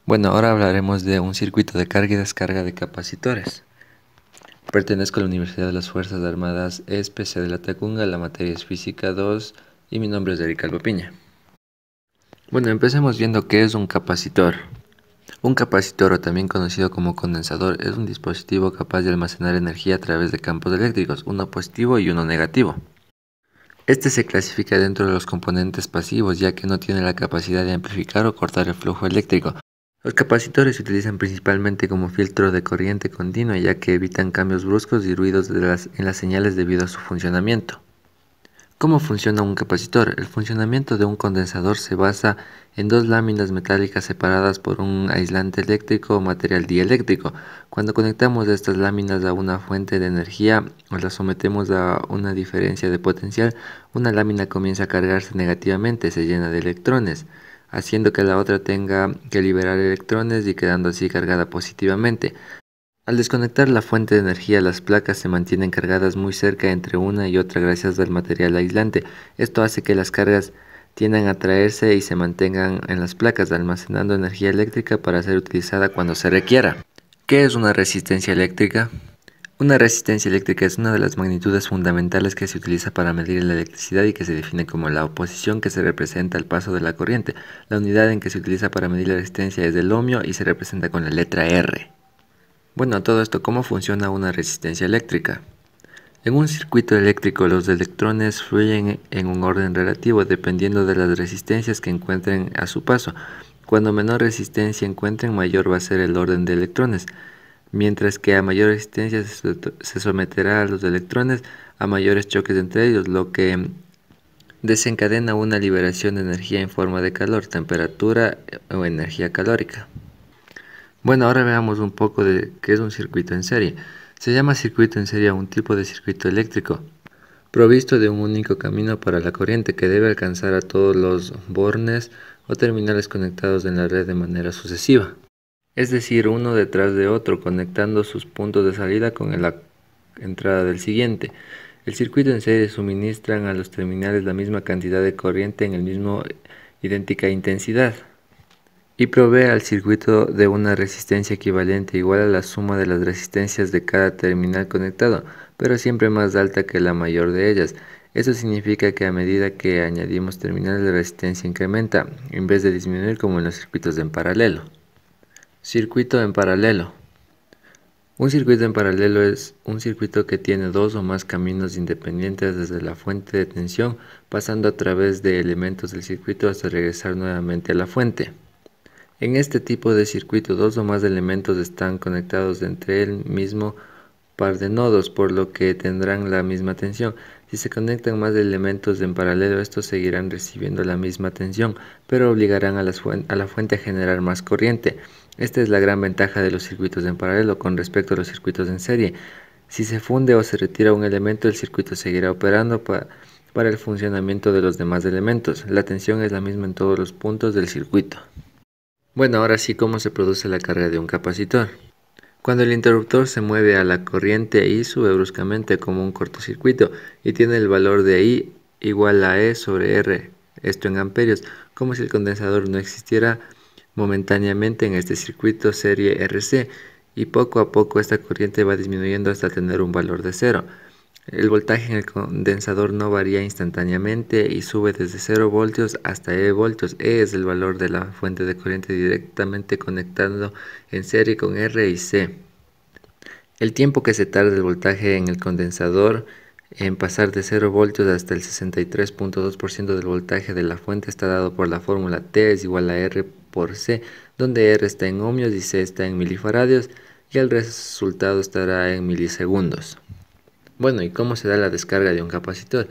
Bueno, ahora hablaremos de un circuito de carga y descarga de capacitores. Pertenezco a la Universidad de las Fuerzas Armadas ESPE de la Tacunga, la materia es Física 2 y mi nombre es Eric Alba Piña. Bueno, empecemos viendo qué es un capacitor. Un capacitor, o también conocido como condensador, es un dispositivo capaz de almacenar energía a través de campos eléctricos, uno positivo y uno negativo. Este se clasifica dentro de los componentes pasivos, ya que no tiene la capacidad de amplificar o cortar el flujo eléctrico. Los capacitores se utilizan principalmente como filtro de corriente continua, ya que evitan cambios bruscos y ruidos en las señales debido a su funcionamiento. ¿Cómo funciona un capacitor? El funcionamiento de un condensador se basa en dos láminas metálicas separadas por un aislante eléctrico o material dieléctrico. Cuando conectamos estas láminas a una fuente de energía o las sometemos a una diferencia de potencial, una lámina comienza a cargarse negativamente, se llena de electrones, haciendo que la otra tenga que liberar electrones y quedando así cargada positivamente. Al desconectar la fuente de energía, las placas se mantienen cargadas muy cerca entre una y otra gracias al material aislante. Esto hace que las cargas tiendan a atraerse y se mantengan en las placas, almacenando energía eléctrica para ser utilizada cuando se requiera. ¿Qué es una resistencia eléctrica? Una resistencia eléctrica es una de las magnitudes fundamentales que se utiliza para medir la electricidad y que se define como la oposición que se representa al paso de la corriente. La unidad en que se utiliza para medir la resistencia es el ohmio y se representa con la letra R. Bueno, todo esto, ¿cómo funciona una resistencia eléctrica? En un circuito eléctrico, los electrones fluyen en un orden relativo dependiendo de las resistencias que encuentren a su paso. Cuando menor resistencia encuentren, mayor va a ser el orden de electrones, mientras que a mayor resistencia se someterá a los electrones a mayores choques entre ellos, lo que desencadena una liberación de energía en forma de calor, temperatura o energía calórica. Bueno, ahora veamos un poco de qué es un circuito en serie. Se llama circuito en serie a un tipo de circuito eléctrico, provisto de un único camino para la corriente que debe alcanzar a todos los bornes o terminales conectados en la red de manera sucesiva. Es decir, uno detrás de otro, conectando sus puntos de salida con la entrada del siguiente. El circuito en serie suministran a los terminales la misma cantidad de corriente en el mismo idéntica intensidad, y provee al circuito de una resistencia equivalente igual a la suma de las resistencias de cada terminal conectado, pero siempre más alta que la mayor de ellas. Eso significa que a medida que añadimos terminales, la resistencia incrementa, en vez de disminuir como en los circuitos en paralelo. Circuito en paralelo. Un circuito en paralelo es un circuito que tiene dos o más caminos independientes desde la fuente de tensión, pasando a través de elementos del circuito hasta regresar nuevamente a la fuente. En este tipo de circuito, dos o más elementos están conectados entre el mismo par de nodos, por lo que tendrán la misma tensión. Si se conectan más elementos en paralelo, estos seguirán recibiendo la misma tensión, pero obligarán a la fuente a generar más corriente. Esta es la gran ventaja de los circuitos en paralelo con respecto a los circuitos en serie. Si se funde o se retira un elemento, el circuito seguirá operando para el funcionamiento de los demás elementos. La tensión es la misma en todos los puntos del circuito. Bueno, ahora sí, ¿cómo se produce la carga de un capacitor? Cuando el interruptor se mueve a la corriente I sube bruscamente como un cortocircuito y tiene el valor de I igual a E sobre R, esto en amperios, como si el condensador no existiera momentáneamente en este circuito serie RC, y poco a poco esta corriente va disminuyendo hasta tener un valor de cero. El voltaje en el condensador no varía instantáneamente y sube desde 0 voltios hasta E voltios. E es el valor de la fuente de corriente directamente conectando en serie con R y C. El tiempo que se tarda el voltaje en el condensador en pasar de 0 voltios hasta el 63.2% del voltaje de la fuente está dado por la fórmula T es igual a R por C, donde R está en ohmios y C está en milifaradios, y el resultado estará en milisegundos. Bueno, ¿y cómo se da la descarga de un capacitor?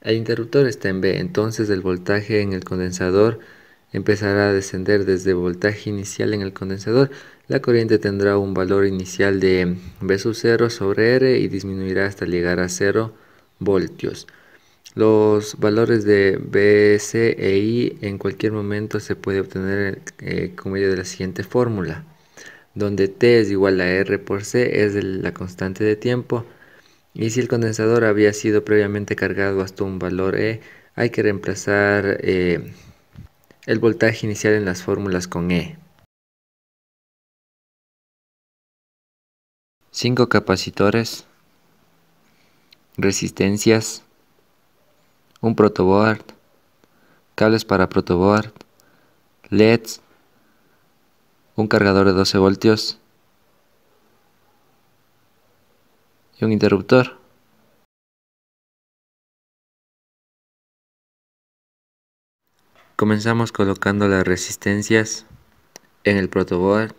El interruptor está en B, entonces el voltaje en el condensador empezará a descender desde el voltaje inicial en el condensador. La corriente tendrá un valor inicial de V sub 0 sobre R y disminuirá hasta llegar a 0 voltios. Los valores de B, C e I en cualquier momento se puede obtener con medio de la siguiente fórmula, donde T es igual a R por C, es la constante de tiempo. Y si el condensador había sido previamente cargado hasta un valor E, hay que reemplazar el voltaje inicial en las fórmulas con E. 5 capacitores, resistencias, un protoboard, cables para protoboard, LEDs, un cargador de 12 voltios y un interruptor. Comenzamos colocando las resistencias en el protoboard.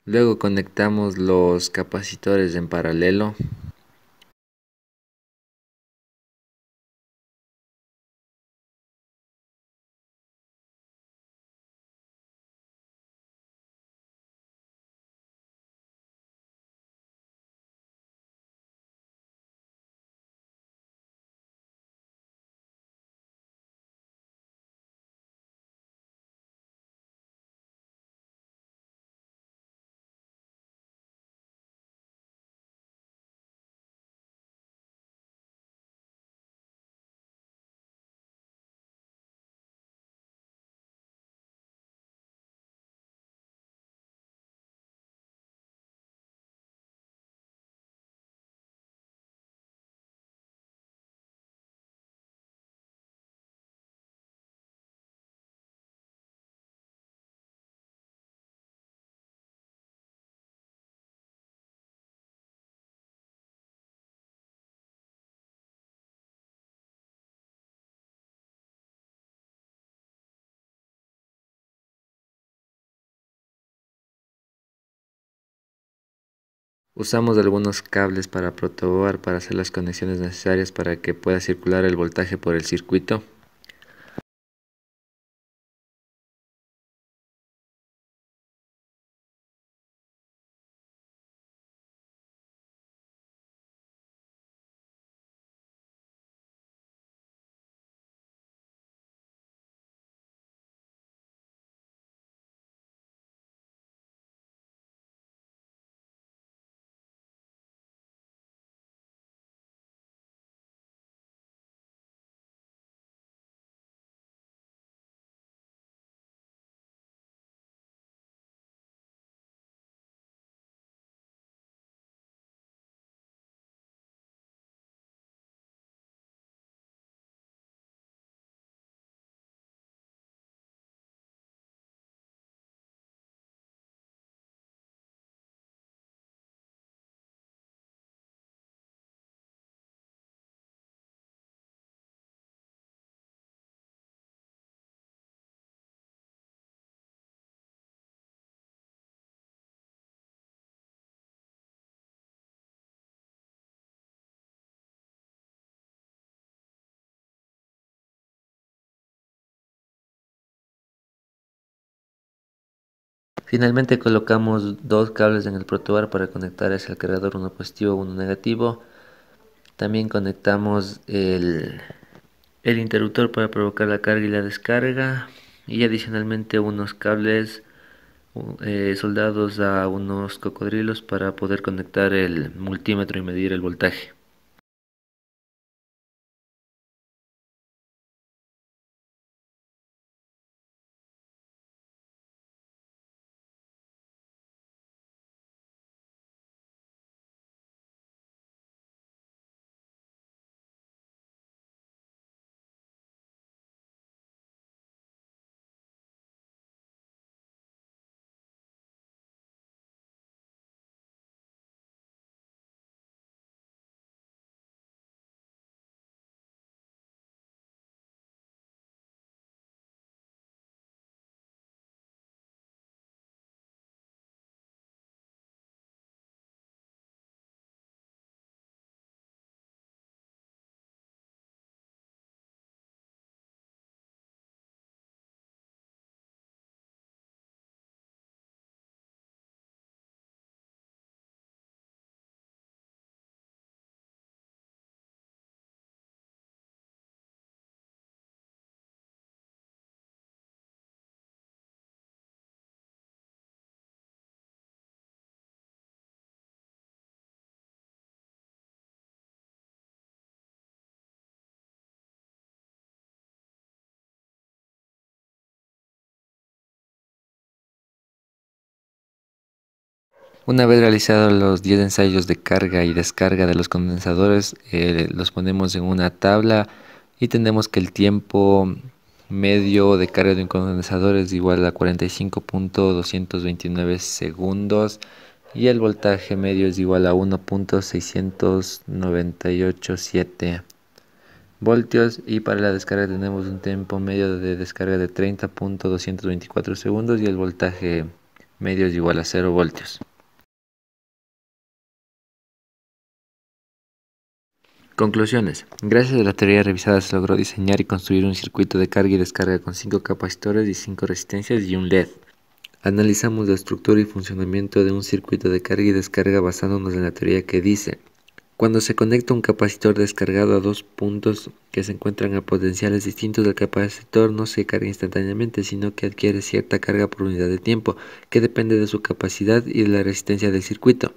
Luego conectamos los capacitores en paralelo. Usamos algunos cables para protoboard para hacer las conexiones necesarias para que pueda circular el voltaje por el circuito. Finalmente colocamos dos cables en el protoboard para conectar hacia el cargador, uno positivo, uno negativo. También conectamos el interruptor para provocar la carga y la descarga, y adicionalmente unos cables soldados a unos cocodrilos para poder conectar el multímetro y medir el voltaje. Una vez realizados los 10 ensayos de carga y descarga de los condensadores, los ponemos en una tabla y tenemos que el tiempo medio de carga de un condensador es igual a 45.229 segundos y el voltaje medio es igual a 1.698.7 voltios, y para la descarga tenemos un tiempo medio de descarga de 30.224 segundos y el voltaje medio es igual a 0 voltios. Conclusiones. Gracias a la teoría revisada se logró diseñar y construir un circuito de carga y descarga con 5 capacitores y 5 resistencias y un LED. Analizamos la estructura y funcionamiento de un circuito de carga y descarga basándonos en la teoría que dice: cuando se conecta un capacitor descargado a dos puntos que se encuentran a potenciales distintos, el capacitor no se carga instantáneamente, sino que adquiere cierta carga por unidad de tiempo, que depende de su capacidad y de la resistencia del circuito.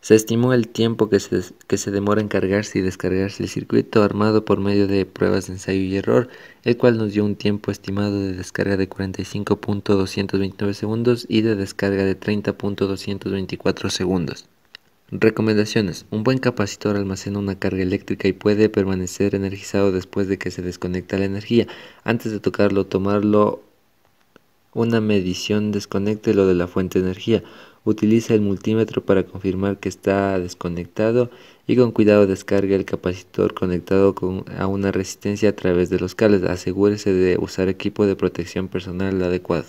Se estimó el tiempo que se demora en cargarse y descargarse el circuito armado por medio de pruebas de ensayo y error, el cual nos dio un tiempo estimado de descarga de 45.229 segundos y de descarga de 30.224 segundos. Recomendaciones. Un buen capacitor almacena una carga eléctrica y puede permanecer energizado después de que se desconecta la energía. Antes de tomarlo una medición, desconéctelo de la fuente de energía. Utiliza el multímetro para confirmar que está desconectado y con cuidado descargue el capacitor conectado a una resistencia a través de los cables. Asegúrese de usar equipo de protección personal adecuado.